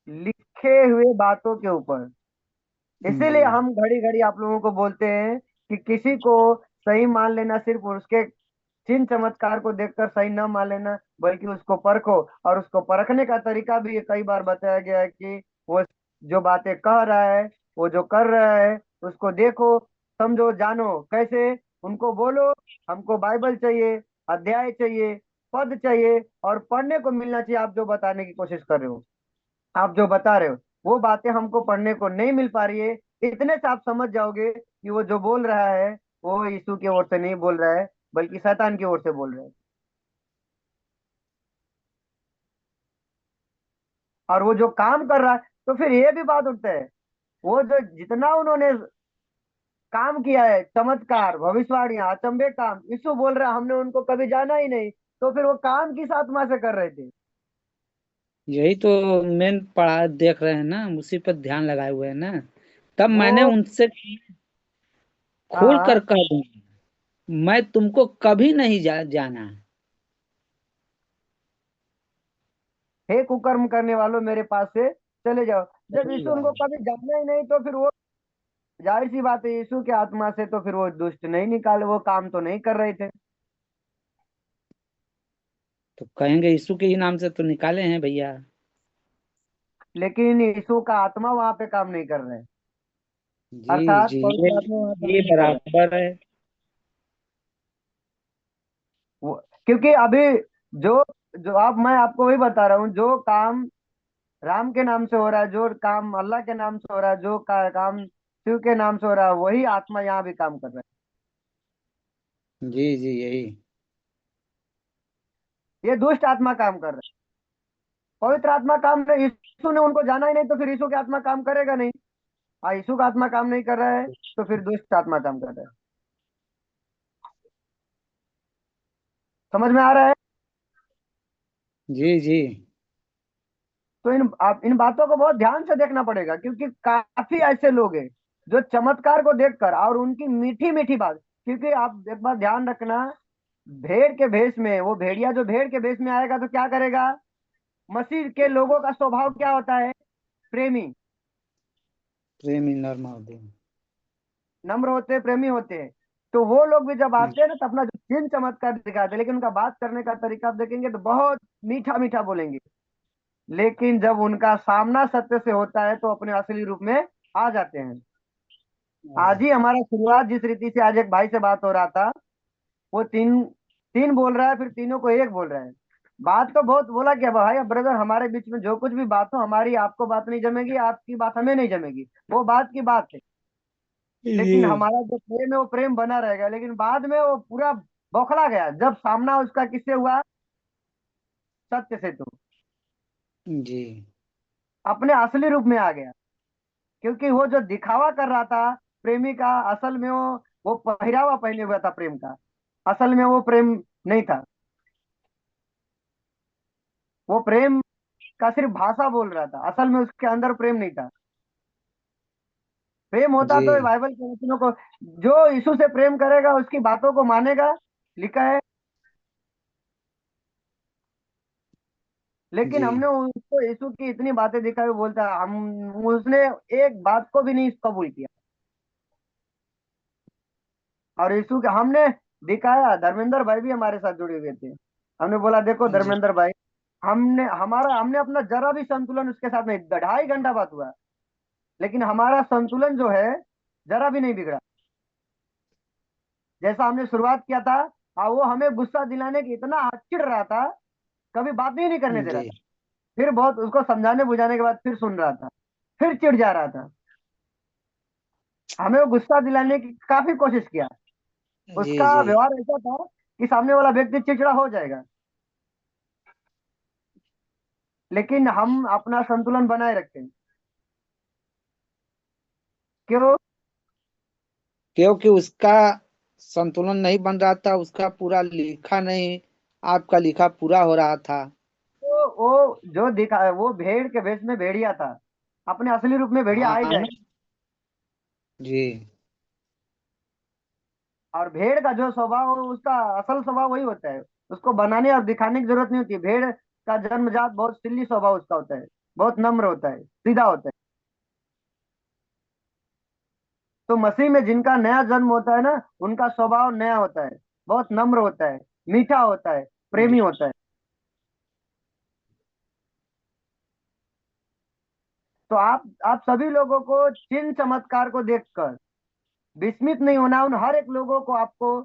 लिखे हुए बातों के ऊपर। इसीलिए जी हम घड़ी घड़ी आप लोगों को बोलते हैं कि किसी को सही मान लेना, सिर्फ उसके चिन्ह चमत्कार को देखकर सही न मान लेना, बल्कि उसको परखो। और उसको परखने का तरीका भी ये कई बार बताया गया है कि वो जो बातें कह रहा है, वो जो कर रहा है, उसको देखो, समझो, जानो। कैसे? उनको बोलो हमको बाइबल चाहिए, अध्याय चाहिए, पद चाहिए, और पढ़ने को मिलना चाहिए। आप जो बताने की कोशिश कर रहे हो, आप जो बता रहे हो, वो बातें हमको पढ़ने को नहीं मिल पा रही है। इतने से आप समझ जाओगे कि वो जो बोल रहा है वो यीशु की ओर से नहीं बोल रहा है, बल्कि शैतान की ओर से बोल रहा है। और वो जो काम कर रहा है, तो फिर ये भी बात उठता है, वो जो जितना उन्होंने काम किया है, चमत्कार, भविष्यवाणियां, अचंभे काम, यीशु बोल रहा है हमने उनको कभी जाना ही नहीं। तो फिर वो काम किस आत्मा से कर रहे थे? यही तो मेन पढ़ा देख रहे हैं ना, उसी पर ध्यान लगाए हुए हैं ना। तब मैंने वो उनसे खोल कर हाँ, कह दूंगा, मैं तुमको कभी नहीं जाना। हे कुकर्म करने वालों, मेरे पास से चले जाओ। जब चले यीशु जाओ। उनको कभी जाना ही नहीं, तो फिर वो जाहिर सी बात है, यीशु के आत्मा से तो फिर वो दुष्ट नहीं निकाले, वो काम तो नहीं कर रहे थे। तो कहेंगे यीशु के ही नाम से तो निकाले हैं भैया। लेकिन यीशु का आत्मा वहां पे काम नहीं कर रहे हैं, जी अर्थात जी, पवित्र आत्मा वहां काम ये नहीं कर रहे हैं। बराबर है। वो क्योंकि अभी जो जो आप मैं आपको वही बता रहा हूँ, जो काम राम के नाम से हो रहा है, जो काम अल्लाह के नाम से हो रहा है, जो काम शिव के नाम से हो रहा है, वही आत्मा यहाँ भी काम कर रहा जी जी, यही। है। ये दुष्ट आत्मा काम कर रहा है, पवित्र आत्मा काम नहीं। यीशु ने उनको जाना ही नहीं, तो फिर यीशु की आत्मा काम करेगा नहीं। यीशु का आत्मा काम नहीं कर रहा है, तो फिर दुष्ट आत्मा काम कर रहा है। समझ में आ रहा है? जी जी तो इन बातों को बहुत ध्यान से देखना पड़ेगा, क्योंकि काफी ऐसे लोग हैं जो चमत्कार को देखकर और उनकी मीठी मीठी बात, क्योंकि आप एक बात ध्यान रखना, भेड़ के भेष में, वो भेड़िया जो भेड़ के भेष में आएगा तो क्या करेगा? मसीह के लोगों का स्वभाव क्या होता है? प्रेमी, प्रेमी नर महोदय। नम्र होते हैं, प्रेमी होते हैं। तो वो लोग भी जब आते हैं ना, तो अपना जो चिन्ह चमत्कार दिखाते हैं, लेकिन उनका बात करने का तरीका आप देखेंगे तो बहुत मीठा मीठा बोलेंगे। लेकिन जब उनका सामना सत्य से होता है, तो अपने असली रूप में आ जाते हैं। आज ही हमारा शुरुआत जिस रीति से, आज एक भाई से बात हो रहा था, वो तीन तीन बोल रहा है, फिर तीनों को एक बोल रहा है। बात तो बहुत बोला क्या भाई, अब ब्रदर हमारे बीच में जो कुछ भी बात हो, हमारी आपको बात नहीं जमेगी, आपकी बात हमें नहीं जमेगी, वो बात की बात है। लेकिन जी हमारा जो प्रेम है वो प्रेम बना रहेगा। लेकिन बाद में वो पूरा बौखला गया जब सामना उसका किससे हुआ, सत्य से। तो जी अपने असली रूप में आ गया, क्योंकि वो जो दिखावा कर रहा था प्रेमी का, असल में वो पहरावा पहने हुआ था प्रेम का। असल में वो प्रेम नहीं था, वो प्रेम का सिर्फ भाषा बोल रहा था, असल में उसके अंदर प्रेम नहीं था। प्रेम होता जी तो बाइबल के वचनों को, जो यीशु से प्रेम करेगा उसकी बातों को मानेगा, लिखा है। लेकिन जी हमने उसको यीशु की इतनी बातें दिखाई, वो बोलता है हम, उसने एक बात को भी नहीं कबूल किया। और यीशु के हमने दिखाया, धर्मेंद्र भाई भी हमारे साथ जुड़े हुए थे। हमने बोला देखो जी धर्मेंद्र भाई, हमने अपना जरा भी संतुलन उसके साथ नहीं, 2.5 घंटा बात हुआ, लेकिन हमारा संतुलन जो है जरा भी नहीं बिगड़ा। जैसा हमने शुरुआत किया था, वो हमें गुस्सा दिलाने की इतना चिढ़ रहा था, कभी बात ही नहीं करने दे रहा जी था। फिर बहुत उसको समझाने बुझाने के बाद फिर सुन रहा था, फिर चिढ़ जा रहा था। हमें वो गुस्सा दिलाने की काफी कोशिश किया। जी उसका जी व्यवहार ऐसा था कि सामने वाला व्यक्ति चिड़चिड़ा हो जाएगा, लेकिन हम अपना संतुलन बनाए रखते हैं। क्यों? क्योंकि उसका संतुलन नहीं बन रहा था, उसका पूरा लिखा नहीं, आपका लिखा पूरा हो रहा था। तो वो जो दिखा, वो भेड़ के भेष में भेड़िया था, अपने असली रूप में भेड़िया आ ही हाँ जाएगा। जी और भेड़ का जो स्वभाव है, उसका असल स्वभाव वही होता है, उसको बनाने और दिखाने की जरूरत नहीं होती। भेड़ का जन्मजात बहुत सिल्ली स्वभाव उसका होता है, बहुत नम्र होता है, सीधा होता है। तो मसीह में जिनका नया जन्म होता है ना, उनका स्वभाव नया होता है, बहुत नम्र होता है, मीठा होता है, जी प्रेमी होता है। तो आप सभी लोगों को चिन्ह चमत्कार को देखकर विस्मित नहीं होना, उन हर एक लोगों को आपको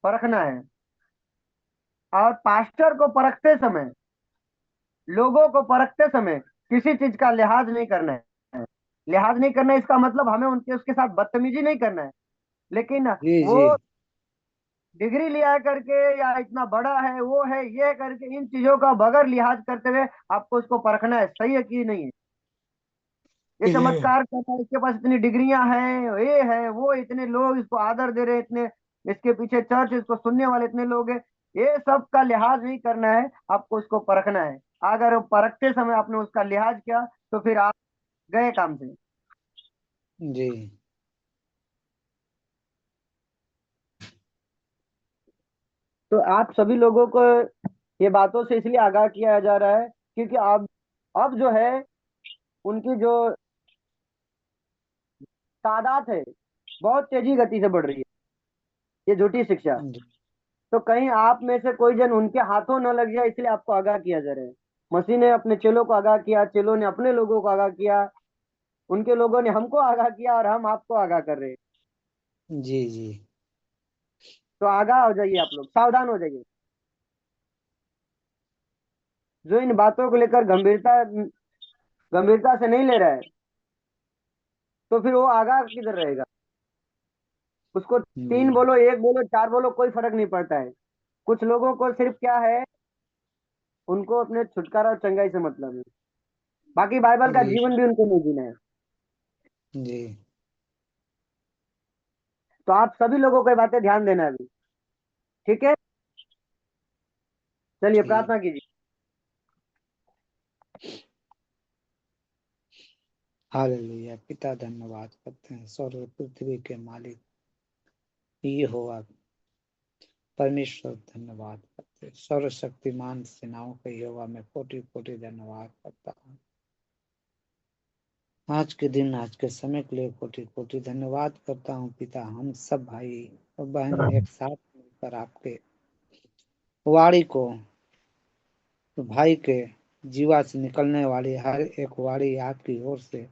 परखना है। और पास्टर को परखते समय, लोगों को परखते समय किसी चीज का लिहाज नहीं करना है। लिहाज नहीं करना है, इसका मतलब हमें उनके उसके साथ बदतमीजी नहीं करना है। लेकिन जी वो जी डिग्री लिया करके, या इतना बड़ा है वो है ये करके, इन चीजों का बगैर लिहाज करते हुए आपको उसको परखना है, सही है कि नहीं है। ये जी चमत्कार करता है, इसके पास इतनी डिग्रियां हैं, ये है वो, इतने लोग इसको आदर दे रहे हैं, इतने इसके पीछे चर्च, इसको सुनने वाले इतने लोग हैं। ये सब का लिहाज नहीं करना है, आपको उसको परखना है। अगर वो परखते समय आपने उसका लिहाज किया, तो फिर आप गए काम से। जी तो आप सभी लोगों को ये बातों से इसलिए आगाह किया जा रहा है, क्योंकि अब जो है उनकी जो तादाद है बहुत तेजी गति से बढ़ रही है, ये झूठी शिक्षा। जी तो कहीं आप में से कोई जन उनके हाथों न लग जाए, इसलिए आपको आगाह किया जा रहा है। मसीह ने अपने चेलों को आगाह किया, चेलों ने अपने लोगों को आगाह किया, उनके लोगों ने हमको आगाह किया, और हम आपको आगाह कर रहे हैं। जी जी तो आगाह हो जाइए, आप लोग सावधान हो जाइए। जो इन बातों को लेकर गंभीरता गंभीरता से नहीं ले रहा है, तो फिर वो आगाह किधर रहेगा। उसको तीन जी बोलो, एक बोलो, चार बोलो, कोई फर्क नहीं पड़ता है। कुछ लोगों को सिर्फ क्या है, उनको अपने छुटकारा और चंगाई से मतलब है, बाकी बाइबल का जी जीवन भी उनको नहीं जीना है। जी तो आप सभी लोगों को ये बातें ध्यान देना है अभी, ठीक है। चलिए ठीक। प्रार्थना कीजिए। हालेलुया। पिता धन्यवाद करते हैं, स्वर्ग पृथ्वी के मालिक ये होगा परमेश्वर, धन्यवाद करते हैं। सर्वशक्तिमान सेनाओं के यहोवा में कोटि कोटि धन्यवाद करता हूँ। आज के दिन, आज के समय के लिए कोटि कोटि धन्यवाद करता हूँ पिता। हम सब भाई और बहन एक साथ मिलकर आपके वाणी को, भाई के जीवा से निकलने वाली हर एक वाणी आपकी ओर से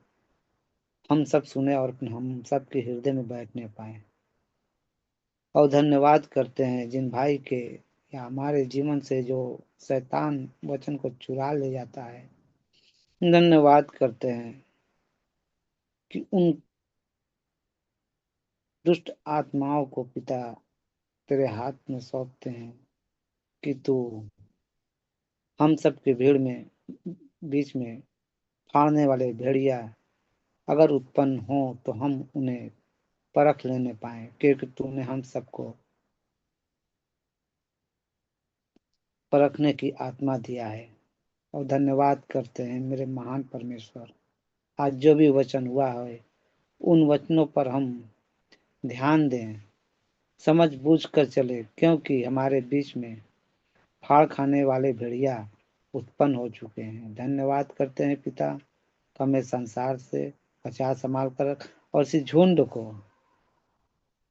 हम सब सुने और हम सब के हृदय में बैठने पाए। और धन्यवाद करते हैं जिन भाई के या हमारे जीवन से जो शैतान वचन को चुरा ले जाता है, धन्यवाद करते हैं कि उन दुष्ट आत्माओं को पिता तेरे हाथ में सौंपते हैं कि तू हम सब की भीड़ में बीच में फाड़ने वाले भेड़िया अगर उत्पन्न हो तो हम उन्हें परख लेने पाए, क्योंकि तूने हम सबको परखने की आत्मा दिया है। और धन्यवाद करते हैं मेरे महान परमेश्वर, आज जो भी वचन हुआ है उन वचनों पर हम ध्यान दें, समझ बूझ कर चले, क्योंकि हमारे बीच में फाड़ खाने वाले भेड़िया उत्पन्न हो चुके हैं। धन्यवाद करते हैं पिता, हमें संसार से बचा संभाल कर और इस झुंड को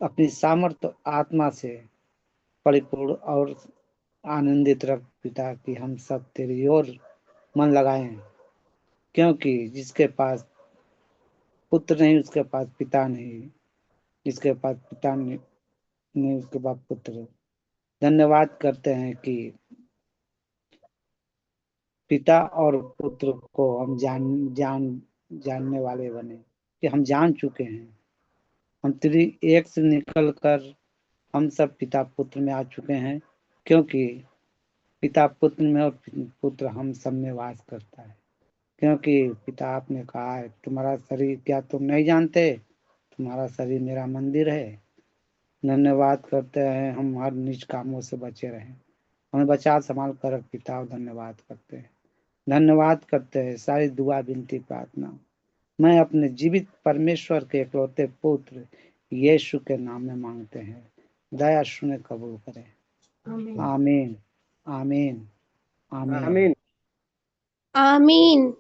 अपनी सामर्थ्य आत्मा से परिपूर्ण और आनंदित रख पिता, कि हम सब तेरी ओर मन लगाएं, क्योंकि जिसके पास पुत्र नहीं उसके पास पिता नहीं, जिसके पास पिता नहीं उसके पास पुत्र। धन्यवाद करते हैं कि पिता और पुत्र को हम जानने वाले बने, कि हम जान चुके हैं, हम तेरी एक से निकल कर हम सब पिता पुत्र में आ चुके हैं, क्योंकि पिता पुत्र में और पुत्र हम सब में वास करता है। क्योंकि पिता आपने कहा है, तुम्हारा शरीर क्या तुम नहीं जानते, तुम्हारा शरीर मेरा मंदिर है। धन्यवाद करते हैं हम हर नीच कामों से बचे रहें, हमें बचा संभाल कर पिता, धन्यवाद करते हैं। धन्यवाद करते हैं सारी दुआ विनती प्रार्थना मैं अपने जीवित परमेश्वर के इकलौते पुत्र यीशु के नाम में मांगते हैं, दया सुने कबूल करें। आमीन आमीन आमीन। आमीन। आमीन।